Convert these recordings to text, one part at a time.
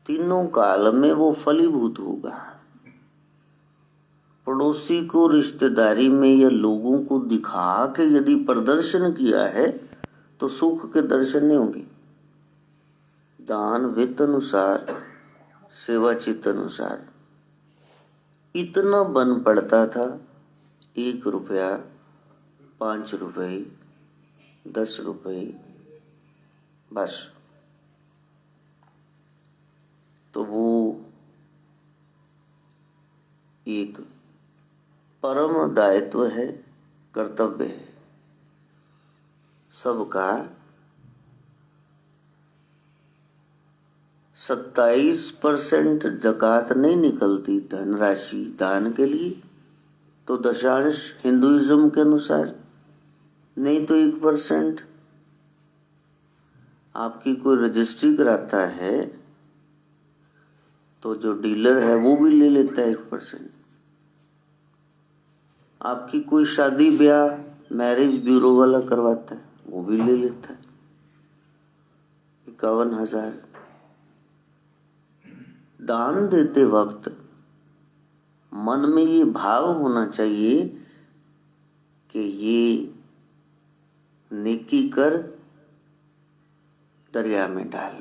तीनों काल में वो फलीभूत होगा। पड़ोसी को रिश्तेदारी में या लोगों को दिखा के यदि प्रदर्शन किया है तो सुख के दर्शन नहीं होंगे। दान वित्त अनुसार, सेवा चित्त अनुसार। इतना बन पड़ता था, 1 रुपया, 5 रुपए, 10 रुपए, बस। तो वो एक परम दायित्व है, कर्तव्य है सबका। 27% ज़कात नहीं निकलती धनराशि दान के लिए, तो दशांश हिंदुइज्म के अनुसार, नहीं तो 1%। आपकी कोई रजिस्ट्री कराता है तो जो डीलर है वो भी ले लेता है 1%। आपकी कोई शादी ब्याह मैरिज ब्यूरो वाला करवाता है, वो भी ले लेता है 51,000। दान देते वक्त मन में ये भाव होना चाहिए कि ये नेकी कर दरिया में डाल।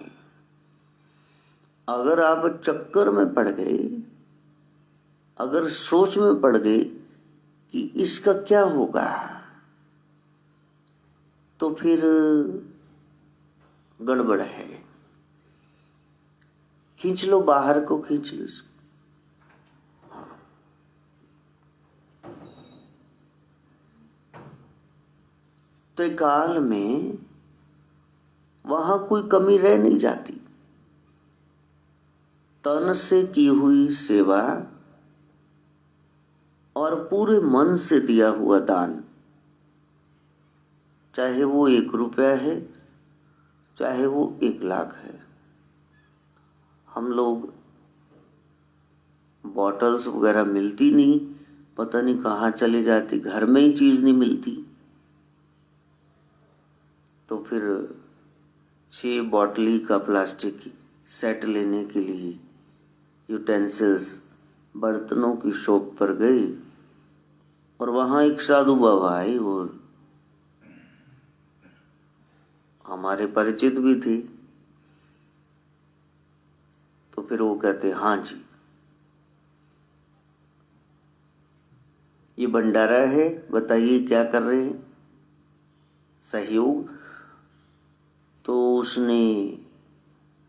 अगर आप चक्कर में पड़ गए, अगर सोच में पड़ गए कि इसका क्या होगा, तो फिर गड़बड़ है। खींच लो बाहर को, खींच लो इसको। तो काल में वहां कोई कमी रह नहीं जाती। तन से की हुई सेवा और पूरे मन से दिया हुआ दान, चाहे वो 1 रुपया है, चाहे वो 1 लाख है। हम लोग बॉटल्स वगैरह मिलती नहीं, पता नहीं कहाँ चली जाती, घर में ही चीज नहीं मिलती, तो फिर 6 बॉटली का प्लास्टिक सेट लेने के लिए यूटेंसिल्स बर्तनों की शॉप पर गई और वहां एक साधु बाबा आई और हमारे परिचित भी थे। तो फिर वो कहते, हाँ जी ये भंडारा है, बताइए क्या कर रहे हैं, सहयोग। तो उसने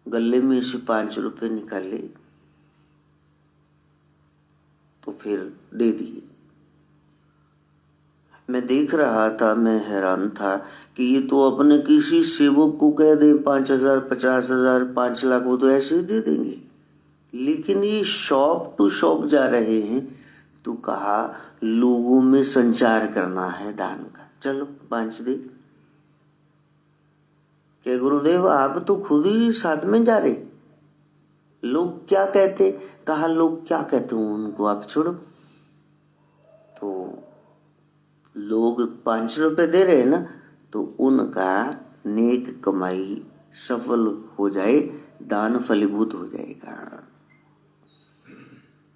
गले में से 5 रुपए निकाले, तो फिर दे दिए। मैं देख रहा था, मैं हैरान था कि ये तो अपने किसी सेवक को कह दे 5,000, 50,000, 5 लाख, वो तो ऐसे ही दे देंगे। लेकिन ये शॉप टू शॉप जा रहे हैं। तो कहा लोगों में संचार करना है दान का, चलो 5 दे। के गुरुदेव आप तो खुद ही साथ में जा रहे, लोग क्या कहते। कहा लोग क्या कहते हैं उनको आप छोड़ो। तो लोग 5 रुपए दे रहे हैं ना, तो उनका नेक कमाई सफल हो जाए, दान फलीभूत हो जाएगा।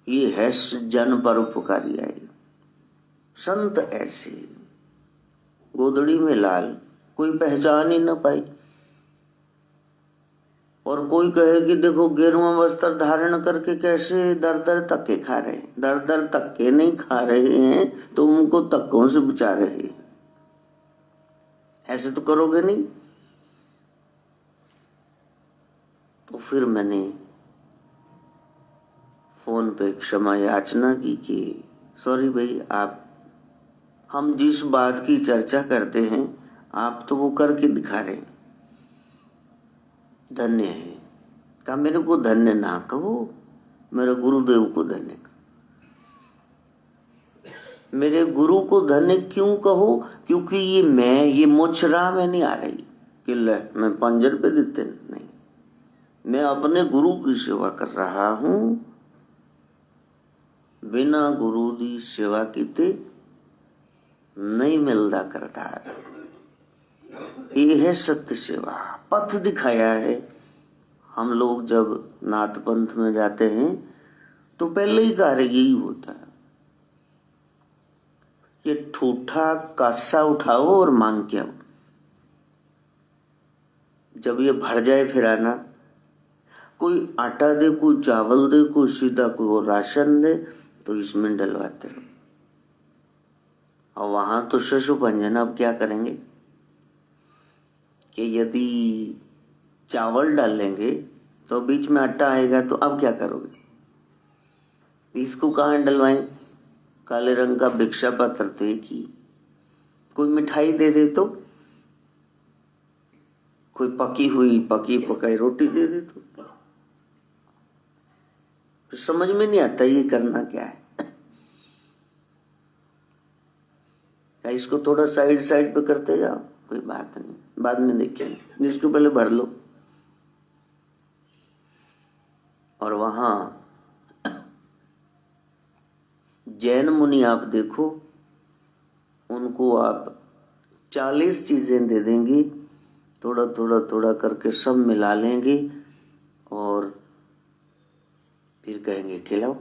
ये है जन परोपकारी आए। संत ऐसे गोदड़ी में लाल, कोई पहचान ही न पाई। और कोई कहे कि देखो गेरुआ वस्त्र धारण करके कैसे दर दर धक्के खा रहे हैं। दर दर धक्के नहीं खा रहे हैं तो उनको धक्कों से बचा रहे हैं। ऐसे तो करोगे नहीं। तो फिर मैंने फोन पे क्षमा याचना की कि सॉरी भाई, आप हम जिस बात की चर्चा करते हैं आप तो वो करके दिखा रहे हैं, धन्य है। कहा मेरे को धन्य ना कहो, मेरे गुरुदेव को धन्य कहो। मेरे गुरु को धन्य क्यों कहो? क्योंकि ये मोचरा में नहीं आ रही कि ले मैं 5 रुपए देते नहीं। मैं अपने गुरु की सेवा कर रहा हूं, बिना गुरु दी सेवा कीते नहीं मिलता करतार। ये है सत्य सेवा, पथ दिखाया है। हम लोग जब नाथ पंथ में जाते हैं तो पहले ही कार्य यही होता है, ये ठूठा कासा उठाओ और मांग के आओ। जब ये भर जाए फिर आना, कोई आटा दे, कोई चावल दे, कोई सीधा कोई राशन दे, तो इसमें डलवाते रहो। और वहां तो शशुभंजन। अब क्या करेंगे कि यदि चावल डालेंगे तो बीच में आटा आएगा, तो अब क्या करोगे? इसको कहां डलवाएं? काले रंग का भिक्षा पात्र तो एक ही। कोई मिठाई दे दे तो, कोई पकी हुई पकी पकाई रोटी दे दे तो समझ में नहीं आता ये करना क्या है। क्या इसको थोड़ा साइड साइड पे करते जाओ, कोई बात नहीं, बाद में देखेंगे, इसको पहले भर लो। और वहां जैन मुनि आप देखो, उनको आप 40 चीजें दे देंगी, थोड़ा थोड़ा थोड़ा करके सब मिला लेंगे और फिर कहेंगे खिलाओ।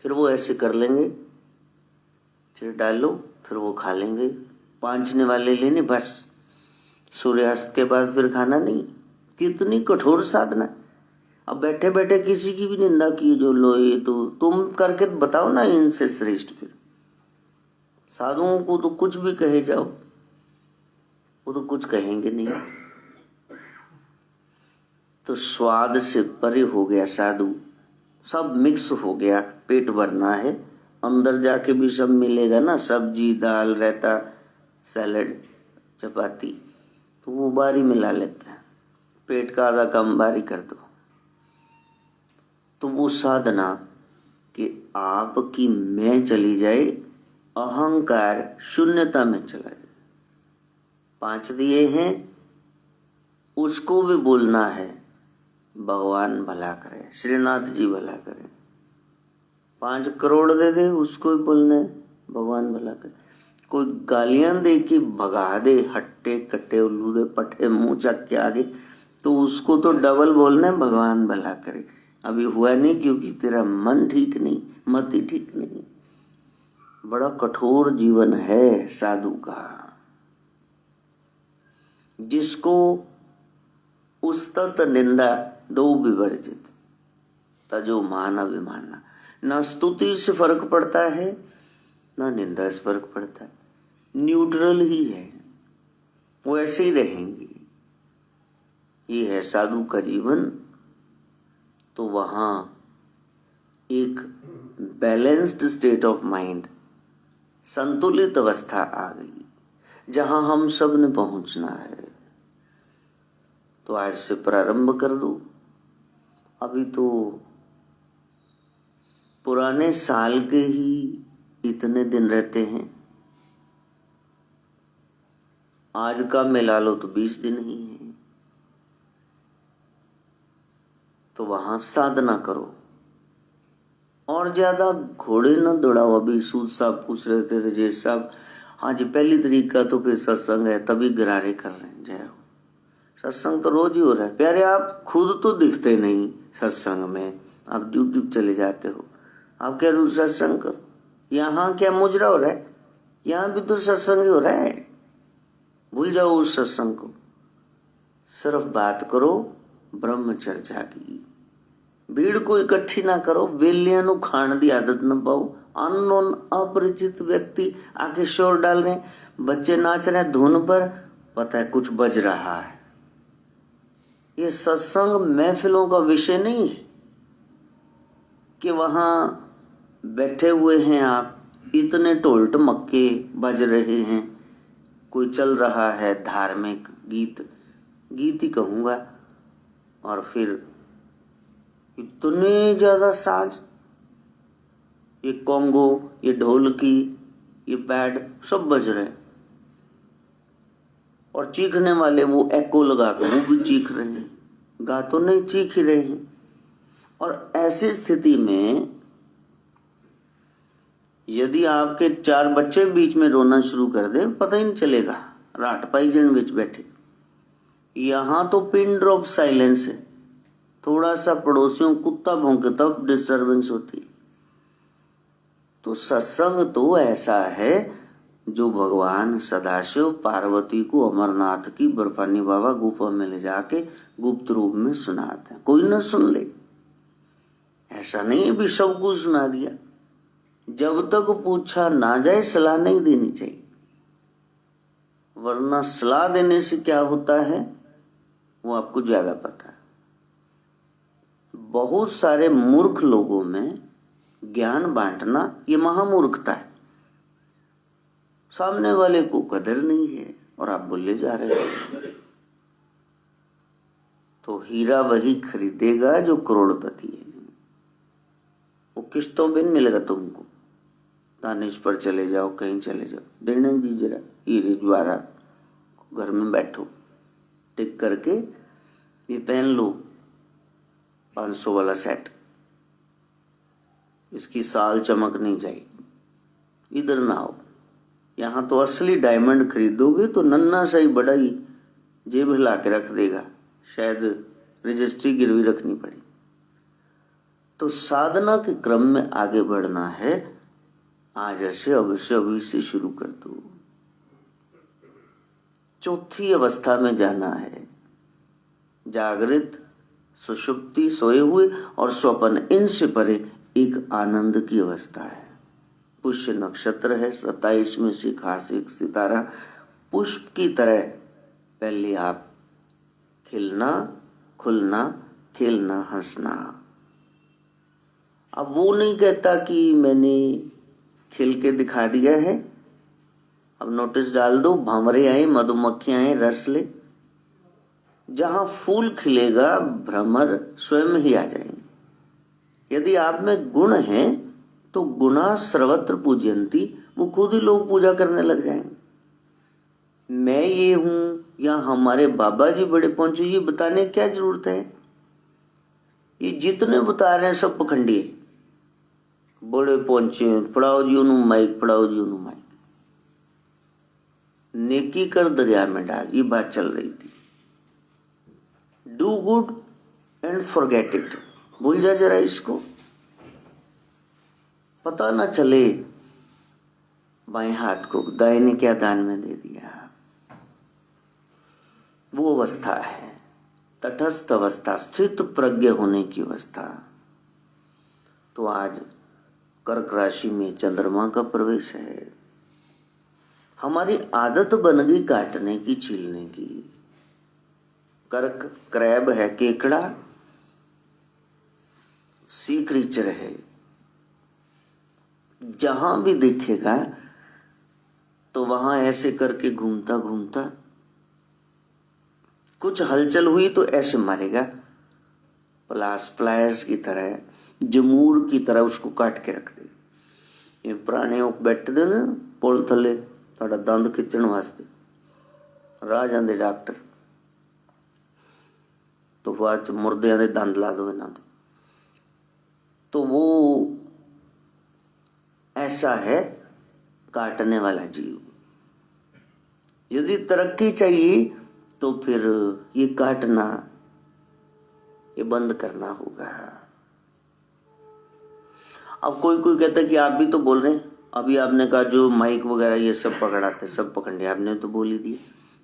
फिर वो ऐसे कर लेंगे, फिर डालो, फिर वो खा लेंगे। पांचने वाले लेने, बस सूर्यास्त के बाद फिर खाना नहीं। कितनी कठोर साधना। अब बैठे बैठे किसी की भी निंदा की, जो लो ये तो तुम करके बताओ ना, इनसे श्रेष्ठ। फिर साधुओं को तो कुछ भी कहे जाओ, वो तो कुछ कहेंगे नहीं। तो स्वाद से परे हो गया साधु, सब मिक्स हो गया। पेट भरना है, अंदर जाके भी सब मिलेगा ना, सब्जी दाल रायता सैलेड चपाती, तो वो बारी मिला लेता है। पेट का आधा कम बारी कर दो, तो वो साधना कि आपकी मैं चली जाए, अहंकार शून्यता में चला जाए। 5 दिए हैं, उसको भी बोलना है भगवान भला करे, श्रीनाथ जी भला करे। 5 करोड़ दे दे, उसको भी बोलना है भगवान भला करे। कोई गालियां दे के भगा दे, हट्टे कट्टे उल्लू दे पट्टे मुंह चक के आगे, तो उसको तो डबल बोलना है भगवान भला करे। अभी हुआ नहीं क्योंकि तेरा मन ठीक नहीं, मति ठीक नहीं। बड़ा कठोर जीवन है साधु का, जिसको उस्तत निंदा दो विवर्जित, तजो मान अभिमाना। न स्तुति से फर्क पड़ता है, न निंदा से फर्क पड़ता है, न्यूट्रल ही है, वो ऐसे ही रहेंगे। ये है साधु का जीवन। तो वहां एक बैलेंस्ड स्टेट ऑफ माइंड, संतुलित अवस्था आ गई, जहां हम सब ने पहुंचना है। तो आज से प्रारंभ कर दो। अभी तो पुराने साल के ही इतने दिन रहते हैं, आज का मिला लो तो 20 दिन ही है। तो वहां साधना करो और ज्यादा घोड़े न दौड़ाओ। अभी सूद साहब पूछ रहे थे, राजेश साहब, हाँ जी 1 तारीख का तो फिर सत्संग है, तभी गरारे कर रहे हैं। जय हो, सत्संग तो रोज ही हो रहा है प्यारे। आप खुद तो दिखते नहीं सत्संग में, आप डूब डूब चले जाते हो। आप क्या रोज सत्संग करो, यहाँ क्या मुजरा हो रहा है, यहाँ भी तो सत्संग ही हो रहा है। भूल जाओ उस सत्संग को, सिर्फ बात करो ब्रह्मचर्या की। भीड़ को इकट्ठी ना करो, वेलियां नु खाण दी आदत न पाओ। अननोन अपरिचित व्यक्ति आके शोर डाल रहे, बच्चे नाच रहे धुन पर, पता है कुछ बज रहा है। ये सत्संग महफिलों का विषय नहीं है कि वहां बैठे हुए हैं आप, इतने ढोल ढमक्के बज रहे हैं, कोई चल रहा है धार्मिक गीत, गीत ही कहूंगा, और फिर इतने ज्यादा साज, ये कॉन्गो, ये ढोलकी, ये पैड सब बज रहे हैं, और चीखने वाले वो एको लगा कर वो भी चीख रहे हैं, गा तो नहीं चीख ही रहे हैं। और ऐसी स्थिति में यदि आपके 4 बच्चे बीच में रोना शुरू कर दे, पता ही नहीं चलेगा, राट पाई जन बीच बैठे। यहां तो पिन ड्रॉप साइलेंस है, थोड़ा सा पड़ोसियों कुत्ता भौंके तब डिस्टरबेंस होती है। तो सत्संग तो ऐसा है जो भगवान सदाशिव पार्वती को अमरनाथ की बर्फानी बाबा गुफा में ले जाके गुप्त रूप में सुनाते हैं। कोई न सुन ले, ऐसा नहीं है भी सबको सुना दिया। जब तक पूछा ना जाए सलाह नहीं देनी चाहिए, वरना सलाह देने से क्या होता है वो आपको ज्यादा पता है। बहुत सारे मूर्ख लोगों में ज्ञान बांटना ये महामूर्खता है। सामने वाले को कदर नहीं है और आप बोले जा रहे हो। तो हीरा वही खरीदेगा जो करोड़पति है। वो किस्तों पे मिलेगा तुमको। दानिश पर चले जाओ, कहीं चले जाओ, देने दी जरा हीरे ज्वारात, घर में बैठो टिक करके ये पहन लो 500 वाला सेट, इसकी साल चमक नहीं जाएगी। इधर ना आओ, यहां तो असली डायमंड खरीदोगे तो नन्ना सा ही बड़ा ही जेब हिला के रख देगा, शायद रजिस्ट्री गिरवी रखनी पड़े। तो साधना के क्रम में आगे बढ़ना है, आज से अवश्य अभी से शुरू कर दो। चौथी अवस्था में जाना है, जागृत, सुषुप्ति, सोए हुए और स्वप्न, इनसे परे एक आनंद की अवस्था है। पुष्य नक्षत्र है, 27 में से खास एक सितारा पुष्प की तरह पहले आप खिलना, खुलना, खेलना, हंसना। अब वो नहीं कहता कि मैंने खिल के दिखा दिया है, अब नोटिस डाल दो, भंवरे आए, मधुमक्खियां आए, रस ले। जहां फूल खिलेगा भ्रमर स्वयं ही आ जाएंगे। यदि आप में गुण है तो गुणा सर्वत्र पूजयंती, वो खुद ही लोग पूजा करने लग जाएंगे। मैं ये हूं या हमारे बाबा जी बड़े पहुंचे, ये बताने की क्या जरूरत है। ये जितने बता रहे हैं सब पखंडी है। बड़े पहुंचे, पढ़ाओ जी उन्होंने माइक, पढ़ाओ जी उन्होंने माइक। नेकी कर दरिया में डाल, ये बात चल रही थी। Do good and forget it, भूल जा जरा इसको, पता ना चले बाएं हाथ को दाएं ने क्या दान में दे दिया। वो अवस्था है तटस्थ अवस्था, स्थित प्रज्ञ होने की अवस्था। तो आज कर्क राशि में चंद्रमा का प्रवेश है। हमारी आदत बन गई काटने की, छीलने की। कर्क क्रैब है, केकड़ा, सी क्रीचर है। जहां भी दिखेगा तो वहां ऐसे करके घूमता घूमता, कुछ हलचल हुई तो ऐसे मारेगा, प्लायर्स की तरह, जमूर की तरह उसको काट के रख दे। ये पुराने बैठे दे ना पुल थले, ਤੁਹਾਡਾ दंद खिंचण वास्ते राह जांदे डॉक्टर, तो बाद च मुर्दियां दे दंद ला दो इन्हां दे। तो वो ऐसा है काटने वाला जीव। यदि तरक्की चाहिए तो फिर ये काटना, ये बंद करना होगा। अब कोई कोई कहता है कि आप भी तो बोल रहे हैं, अभी आपने कहा जो माइक वगैरह ये सब पकड़ाते सब पकड़े, आपने तो बोल ही दिया।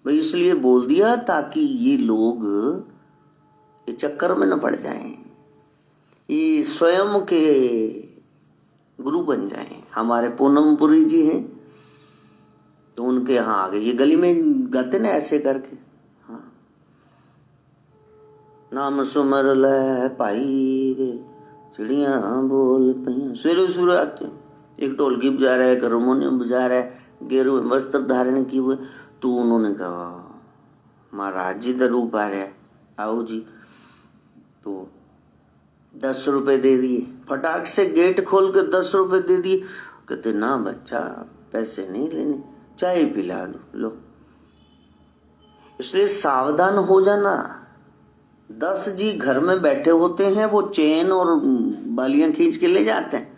भाई इसलिए बोल दिया ताकि ये लोग ये चक्कर में न पड़ जाएं, ये स्वयं के गुरु बन जाएं। हमारे पूनमपुरी जी हैं तो उनके यहाँ आ गए, ये गली में गाते ना ऐसे करके, हाँ, नाम सुमर ले पाई रे चिड़िया बोल पैया। सवेरे सवेरे आते, एक ढोलकी बजा रहा है, एक हारमोनियम बजा रहा है, गेरुए वस्त्र धारण किए हुए। तो उन्होंने कहा महाराज जी का रूप आ रहा है, आओ जी। तो 10 रुपए दे दिए, फटाक से गेट खोल के 10 रुपए दे दिए। कहते ना बच्चा पैसे नहीं लेने, चाय पिला लो। इसलिए सावधान हो जाना। 10 जी घर में बैठे होते हैं, वो चेन और बालियां खींच के ले जाते हैं।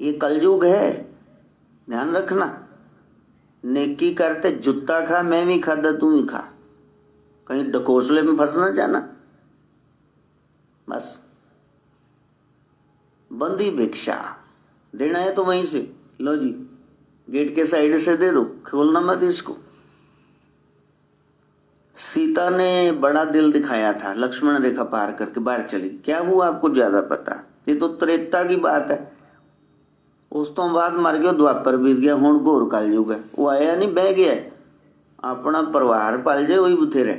ये कलयुग है, ध्यान रखना। नेकी करते जूता खा, मैं भी खादा तू भी खा, कहीं डकोसले में फंस ना जाना। बस बंदी भिक्षा देना है तो वहीं से लो जी, गेट के साइड से दे दो, खोलना मत इसको। सीता ने बड़ा दिल दिखाया था, लक्ष्मण रेखा पार करके बाहर चली। क्या हुआ आपको ज्यादा पता, ये तो त्रेता की बात है। उस तो बाद मर गयो, द्वापर बीत गया, हुण घोर कलयुग है। वो आया नहीं, बह गया, अपना परिवार पाल जाए वही बथेरे।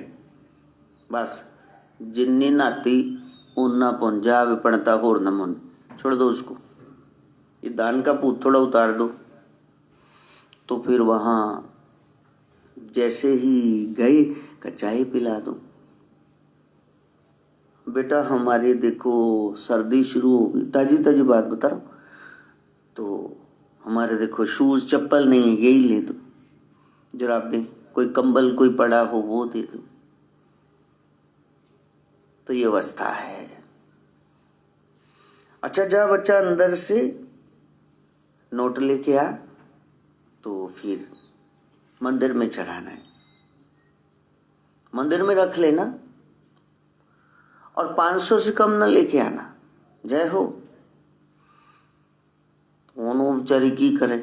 बस जिन्नी नाती उन्ना पुंजा विपणता होर न मन, छोड़ दो उसको, ये दान का भूत थोड़ा उतार दो। तो फिर वहां जैसे ही गए, चाय पिला दो बेटा, हमारी देखो सर्दी शुरू हो गई, ताजी ताजी बात बता रहा हूं, तो हमारे देखो शूज चप्पल नहीं है, यही ले दो, जुराबें, कोई कंबल कोई पड़ा हो वो दे दो। तो ये अवस्था है। अच्छा, जा बच्चा अंदर से नोट लेके आ, तो फिर मंदिर में चढ़ाना है, मंदिर में रख लेना, और 500 से कम न लेके आना। जय हो। वो बेचारी की करे,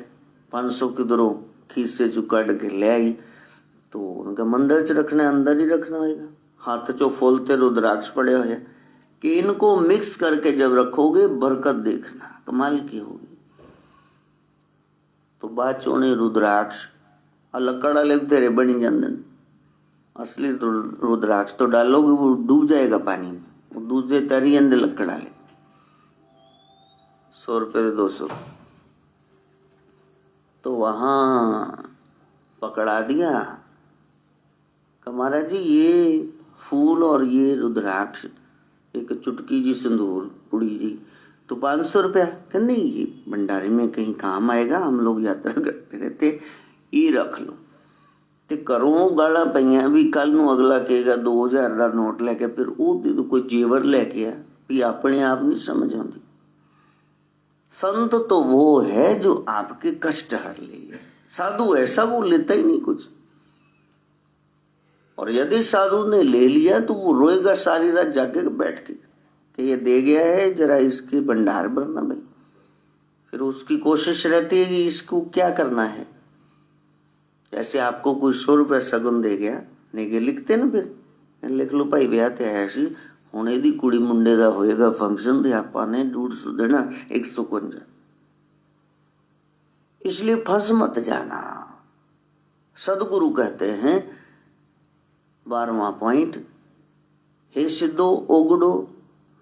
500 किधरों खीस से चुकाड़ के ले आई, तो उनका मंदिर च रखना, अंदर ही रखना होगा। हाथ चो फोलते रुद्राक्ष पड़े हुए कि इनको मिक्स करके जब रखोगे बरकत देखना कमाल की होगी। तो बाचों ने रुद्राक्ष लकड़ा ले तेरे बनी जाते, असली रुद्राक्ष तो डालोगे वो डूब जाएगा पानी में, वो दूसरे तरी अंदर लकड़ा ले, 100 रुपये 200। तो वहां पकड़ा दिया कि महाराज जी ये फूल और ये रुद्राक्ष, एक चुटकी जी सिंदूर पुड़ी जी, तो 500 रुपया। कि नहीं, ये भंडारे में कहीं काम आएगा, हम लोग यात्रा करते रहते, ये रख लो। ते करो गाला पईया भी, कल नू अगला कहेगा 2000 का नोट लेके फिर वो दे दो, कोई जेवर लेके आ भी, अपने आप नहीं समझ आती। संत तो वो है जो आपके कष्ट हर ले, साधु ऐसा वो लेता ही नहीं कुछ। और यदि साधु ने ले लिया तो वो रोएगा सारी रात जाके बैठ के कि ये दे गया है, जरा इसके भंडार भरना भाई। फिर उसकी कोशिश रहती है कि इसको क्या करना है। जैसे आपको कोई 100 रुपया सगुन दे गया, नेगे लिखते ना, फिर लिख लो भाई ब्याह ते है सी, हुण इहदी कुड़ी मुंडे दा होएगा फंक्शन, ते आपां ने 150 देना, 151। इसलिए फंस मत जाना। सदगुरु कहते हैं 12वां पॉइंट, हे सिद्धो ओगड़ो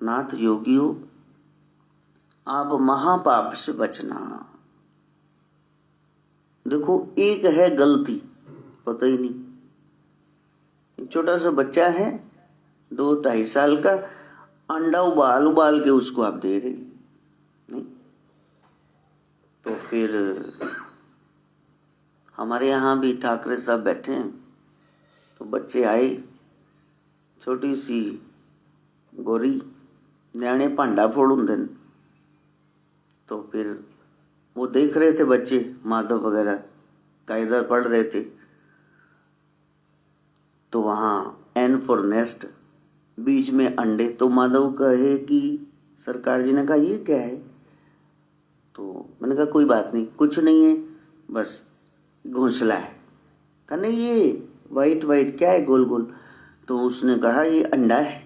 नाथ योगियो, आप महापाप से बचना। देखो, एक है गलती, पता ही नहीं, छोटा सा बच्चा है 2-2.5 साल का, अंडा उबाल उबाल के उसको आप दे रहे नहीं। तो फिर हमारे यहाँ भी ठाकरे साहब बैठे हैं, तो बच्चे आए, छोटी सी गोरी, न्याणे भांडा फोड़ होंगे, तो फिर वो देख रहे थे बच्चे, माधव वगैरह कायदा पढ़ रहे थे। तो वहां एन फॉर नेस्ट, बीच में अंडे। तो माधव कहे कि सरकार जी ने कहा ये क्या है, तो मैंने कहा कोई बात नहीं, कुछ नहीं है, बस घोंसला है। कहा नहीं, ये वाइट वाइट क्या है, गोल गोल। तो उसने कहा ये अंडा है।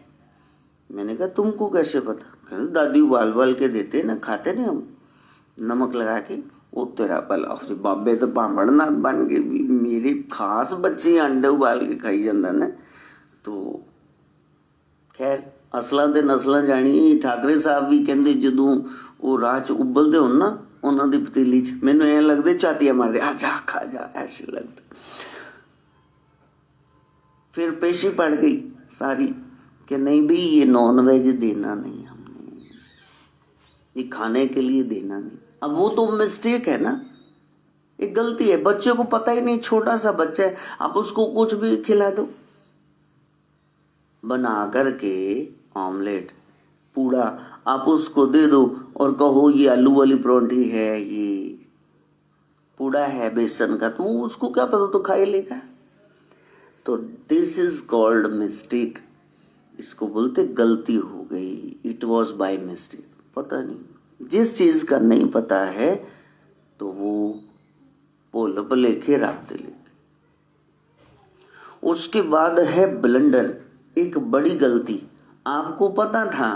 मैंने कहा तुमको कैसे पता। कहते दादी उबाल उबाल के देते ना, खाते नहीं हम, नमक लगा के। वो तेरा भला बाबे तो भांबड़नाथ बन के भी, मेरे खास बच्चे अंडे उबाल के खाई जांदा ने। तो खैर असलां ते नस्लां जानी। ठाकरे साहब भी कहंदे जदों वो राह च उबलदे होण ना उन्हां दी पतीली च, मैनूं ऐ लगदे छातियां मारदे, आ जा खा जा, ऐसे लगदे। फिर पेशी पड़ गई सारी कि नहीं भी ये नॉन वेज देना नहीं, हमने ये खाने के लिए देना नहीं। अब वो तो मिस्टेक है ना, एक गलती है, बच्चे को पता ही नहीं, छोटा सा बच्चा है, आप उसको कुछ भी खिला दो, बना करके ऑमलेट पूड़ा आप उसको दे दो और कहो ये आलू वाली परोंठी है, ये पूड़ा है बेसन का, तो वो उसको क्या पता, तो खा ही लेगा। तो दिस इज कॉल्ड मिस्टेक, इसको बोलते गलती हो गई, इट वॉज बाय मिस्टेक। पता नहीं, जिस चीज का नहीं पता है तो वो पोल लेके रास्ते लेके। उसके बाद है ब्लंडर, एक बड़ी गलती। आपको पता था,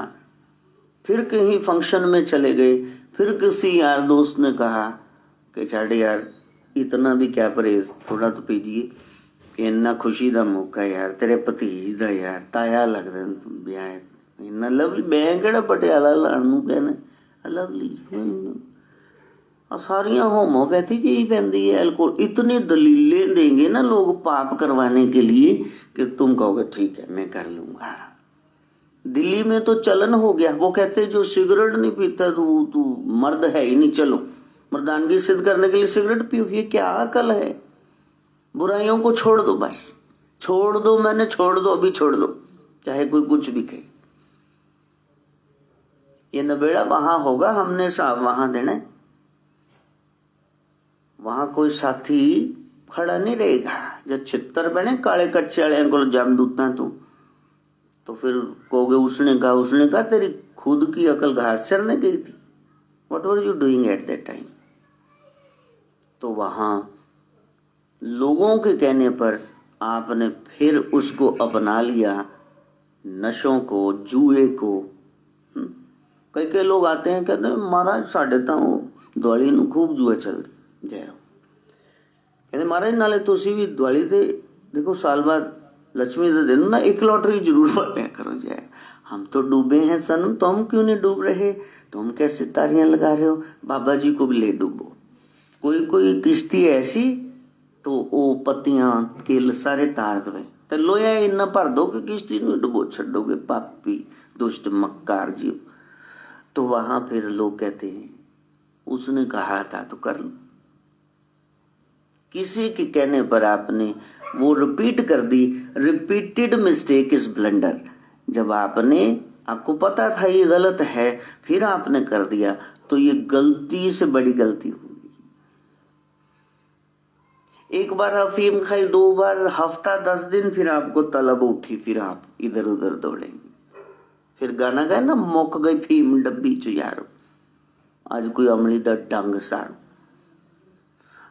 फिर कहीं फंक्शन में चले गए, फिर किसी यार दोस्त ने कहा कि छाड़ यार इतना भी क्या परहेज, थोड़ा तो पीजिए, कि इन्ना खुशी दा मौका यार, तेरे भतीज दा यार ताया लगदा ब्याह, इन्ना लवली, मैं किहड़ा पटियाला लाण नूं कहना, लवली सारियां होम्योपैथी च ही पैंदी है अल्कोहल। इतनी दलीलें देंगे ना लोग पाप करवाने के लिए कि तुम कहोगे ठीक है मैं कर लूंगा। दिल्ली में तो चलन हो गया, वो कहते जो सिगरेट नहीं पीता तू मर्द है ही नहीं, चलो मर्दानगी सिद्ध करने के लिए सिगरेट पियो। ये क्या अकल है? बुराइयों को छोड़ दो, बस छोड़ दो, मैंने छोड़ दो, अभी छोड़ दो, चाहे कोई कुछ भी कहे। ये नबेड़ा वहां होगा, हमने साहब वहां देना है, वहां कोई साथी खड़ा नहीं रहेगा। जब छितर बने काले कच्चे वाले को जम दूता तो फिर कहोगे उसने कहा तेरी खुद की अकल घास चरने गई थी, what were you doing at that time. तो वहां लोगों के कहने पर आपने फिर उसको अपना लिया, नशों को, जुए को। कई लोग आते हैं कहते हैं महाराज साढ़े तो दिवाली नूं खूब जुआ चलती जय हो, कहते महाराज नाले तुसी भी दिवाली ते देखो साल बाद लक्ष्मी दे दिन ना एक लॉटरी जरूर पाया करो जय। हम तो डूबे हैं सनम, तो हम क्यों नहीं डूब रहे, तुम कैसे तारियां लगा रहे हो, बाबा जी को भी ले डूबो। कोई किश्ती ऐसी तो वो पत्तियां केल सारे तार दे, तो लोया इन्ना भर दो कि किश्ती नहीं डुबो छोगे, पापी दुष्ट मक्कार जीव। तो वहां फिर लोग कहते हैं उसने कहा था तो कर लो। किसी के कहने पर आपने वो रिपीट कर दी, रिपीटेड मिस्टेक इज ब्लंडर। जब आपको पता था ये गलत है, फिर आपने कर दिया, तो ये गलती से बड़ी गलती हुई। एक बार अफीम खाई, 2 बार, हफ्ता 10 दिन, फिर आपको तलब उठी, फिर आप इधर उधर दौड़ेंगे। फिर गाना गाए ना, मुक गई फीम डब्बी च यार, आज कोई अमली दा डंग सार।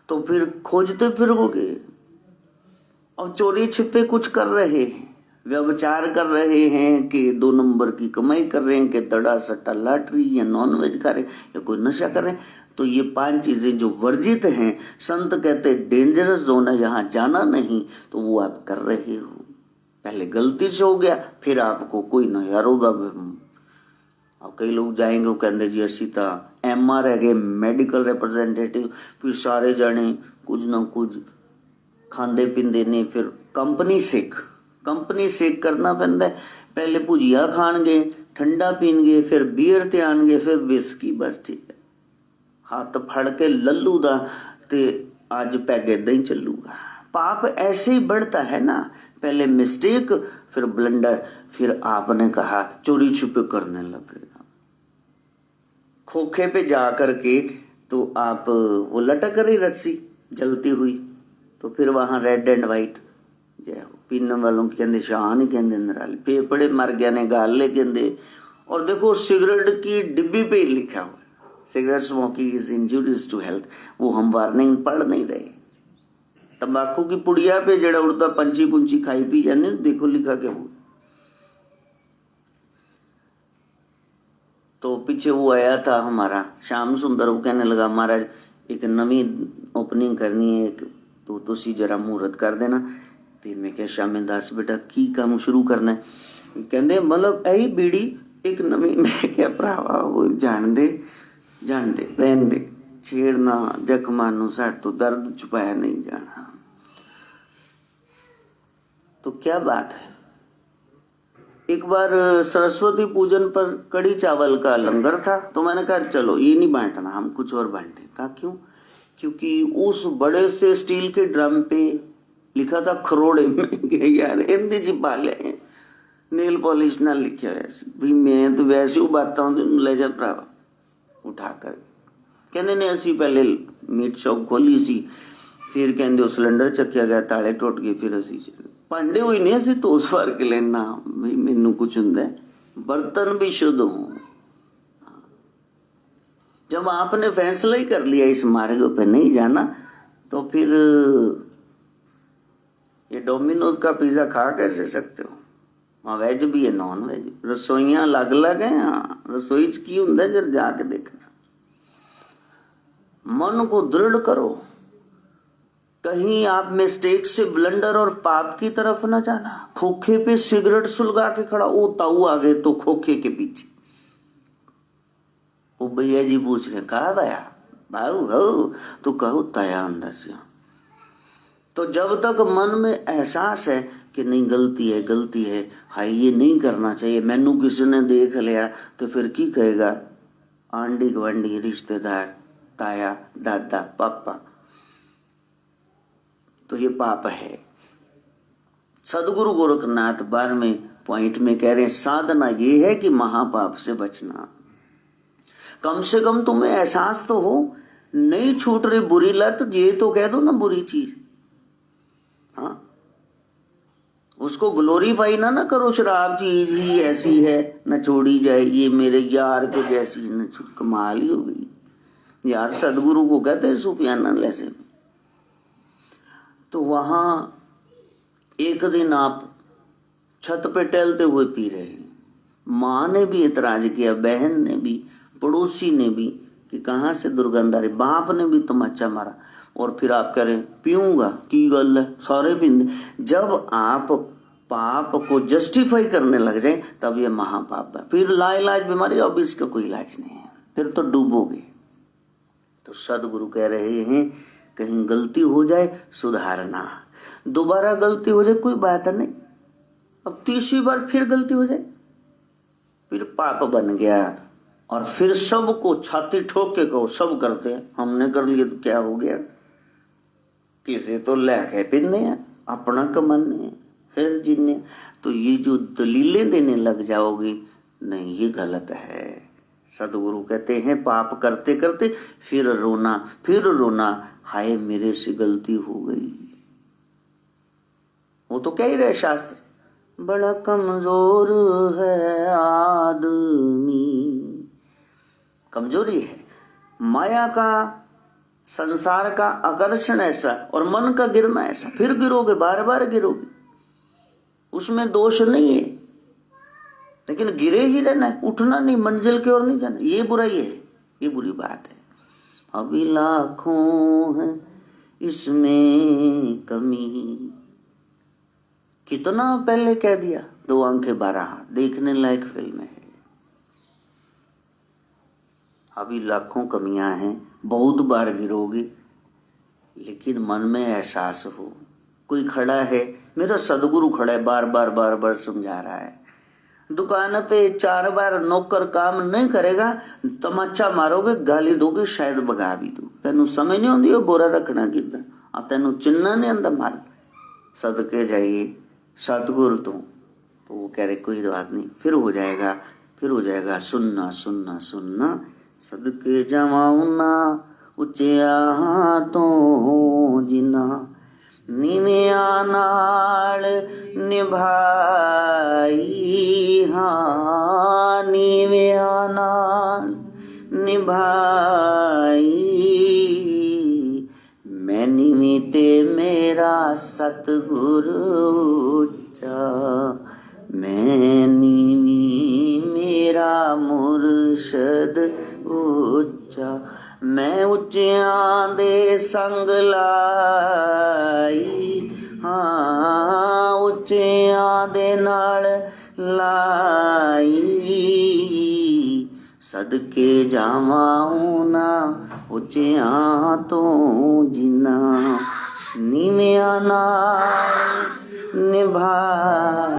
तो फिर खोजते फिरोगे, और चोरी छिपे कुछ कर रहे हैं, व्यभिचार कर रहे हैं, कि 2 नंबर की कमाई कर रहे हैं, कि दड़ा सट्टा लॉटरी या नॉनवेज खा रहे हैं, या कोई नशा कर रहे हैं। तो ये 5 चीजें जो वर्जित हैं, संत कहते डेंजरस जोन है, यहां जाना नहीं, तो वो आप कर रहे हो। पहले गलती से हो गया, फिर आपको कोई ना यार अब कई लोग जाएंगे, वो कहते जी असी तो MR है गए, मेडिकल रिप्रेजेंटेटिव, फिर सारे जाने कुछ ना कुछ खांदे पींदे ने, फिर कंपनी सेक करना पैंदा है। पहले भुजिया खाणगे, ठंडा पीनगे, फिर बीयर ते आणगे, फिर विस्की, बस ठीक है। हाथ फड़ के लल्लू दा ते आज पैग इदा ही चलूगा। पाप ऐसे ही बढ़ता है ना, पहले मिस्टेक, फिर ब्लंडर, फिर आपने कहा चोरी छुपे करने लगेगा। खोखे पे जा करके तो आप वो लटक रही रस्सी जलती हुई, तो फिर वहां रेड एंड व्हाइट जय हो, पीने वालों की कहते शान ही कहते नराले, फेफड़े मर गया ने गाले कहते। और देखो सिगरेट की डिब्बी पे लिखा हुआ, cigarette smoking is injurious to health, वो हम वार्निंग पढ़ नहीं रहे। तंबाकू की पुड़िया पे जड़ा उड़ता पंची पुंची खाई पी जाने, देखो लिखा क्या हुआ। तो पीछे वो आया था हमारा श्याम सुंदर, वो कहने लगा महाराज एक नवी ओपनिंग करनी है, तो तुसी जरा मुहूर्त कर देना। ते मैं क्या श्यामे दास बेटा की काम शुरू करना है, कहते मतलब यही बीड़ी एक नवी। मैं क्या भरावा वो जान दे रहन दे, छेड़ना जख्मा नू, साठ तो दर्द छुपाया नहीं जाना। तो क्या बात है। एक बार सरस्वती पूजन पर कड़ी चावल का लंगर था, तो मैंने कहा चलो ये नहीं बांटना, हम कुछ और बांटे। कहा क्यों? क्योंकि उस बड़े से स्टील के ड्रम पे लिखा था खरोड़े में। यार हिंदी च पा ले, नेल पॉलिश ना लिखा वैसे भी, मैं तो वैसे ही बात ले जा भरावा उठा कर। कहने ने असी पहले मीट शॉप खोली सी, फिर कहते सिलेंडर चक्या गया, ताले टुट गए, फिर असी भांडे हुई नहीं असी तो उस वार के लेना भी मैनू कुछ होंगे, बर्तन भी शुद्ध हो। जब आपने फैसला ही कर लिया इस मार्ग पे नहीं जाना, तो फिर ये डोमिनोज का पिज्जा खा कैसे सकते हो? वहां वेज भी है, नॉन वेज, रसोइयां अलग अलग है। हाँ, रसोई च की हुंदा जब जाके देखना। मन को दृढ़ करो, कहीं आप मिस्टेक से ब्लंडर और पाप की तरफ न जाना। खोखे पे सिगरेट सुलगा के खड़ा, ओ ताऊ आ गए तो खोखे के पीछे। वो भैया जी पूछ रहे कहा भैया भाऊ हो, तो कहो तया अंदर से। तो जब तक मन में एहसास है कि नहीं गलती है, गलती है, हाय ये नहीं करना चाहिए, मैनू किसी ने देख लिया तो फिर की कहेगा आंडी गवांडी रिश्तेदार, ताया दादा पापा, तो ये पाप है। सदगुरु गोरखनाथ 12वें पॉइंट में कह रहे हैं साधना ये है कि महापाप से बचना। कम से कम तुम्हें एहसास तो हो, नहीं छूट रही बुरी लत, ये तो कह दो ना बुरी चीज। हाँ, उसको ग्लोरीफाई ना करो, शराब चीज ही ऐसी है न छोड़ी जाए, ये मेरे यार के जैसी न कमाल ही हो गई यार। सदगुरु को कहते हैं सूफियाना लहजे में। तो वहां एक दिन आप छत पे टहलते हुए पी रहे हैं, माँ ने भी इतराज किया, बहन ने भी, पड़ोसी ने भी कि कहां से दुर्गंध आ रही, बाप ने भी तमाचा मारा, और फिर आप कह रहे पीऊंगा की गल है, सारे पींदे। जब आप पाप को जस्टिफाई करने लग जाए तब ये महापाप है, फिर लाइलाज बीमारी, अब इसका कोई इलाज नहीं है, फिर तो डूबोगे। तो सदगुरु कह रहे हैं कहीं गलती हो जाए सुधारना, दोबारा गलती हो जाए कोई बात नहीं, अब तीसरी बार फिर गलती हो जाए फिर पाप बन गया, और फिर सबको छाती ठोक के कहो सब करते हैं, हमने कर लिया तो क्या हो गया, किसे तो लहके पिन्ने हैं, अपना कमाने हैं, फिर जिन्ने। तो ये जो दलीलें देने लग जाओगे, नहीं ये गलत है। सदगुरु कहते हैं पाप करते करते फिर रोना, हाय मेरे से गलती हो गई। वो तो कह ही रहे शास्त्र, बड़ा कमजोर है आदमी, कमजोरी है, माया का, संसार का आकर्षण ऐसा और मन का गिरना ऐसा, फिर गिरोगे, बार बार गिरोगे, उसमें दोष नहीं है, लेकिन गिरे ही रहना है, उठना नहीं, मंजिल की ओर नहीं जाना, ये बुराई है, ये बुरी बात है। अभी लाखों है इसमें कमी, कितना पहले कह दिया, 2 आंखें 12 हाथ, देखने लायक फिल्म है। अभी लाखों कमियां हैं, बहुत बार गिरोगे, लेकिन मन में एहसास हो, कोई खड़ा है, मेरा सदगुरु खड़ा है, बार बार समझा रहा है। दुकान पे 4 बार नौकर काम नहीं करेगा, तमाचा मारोगे, गाली दोगे, शायद भगा भी दो, तेनू समझ नहीं आती बोरा रखना कितना, अब तेनू चिन्ना नहीं आंदा माल, सदके जाइए सतगुरु तो वो कह रहे कोई बात नहीं, फिर हो जाएगा, सुनना सुनना सुनना, सदके जावाऊं ना उच्चिया तो जिना, नीविया नाल निभाई, हाँ नीविया नाल निभाई, मैं निमिते मेरा सतगुरु ऊंचा, मैं निमी मेरा मुर्शद ऊंचा, मैं उच्चियां दे संग लाई, हाँ उच्चियां दे नाल लाई, सदके जावाऊं ना उच्चियां तो जिना, नीविया नाल निभा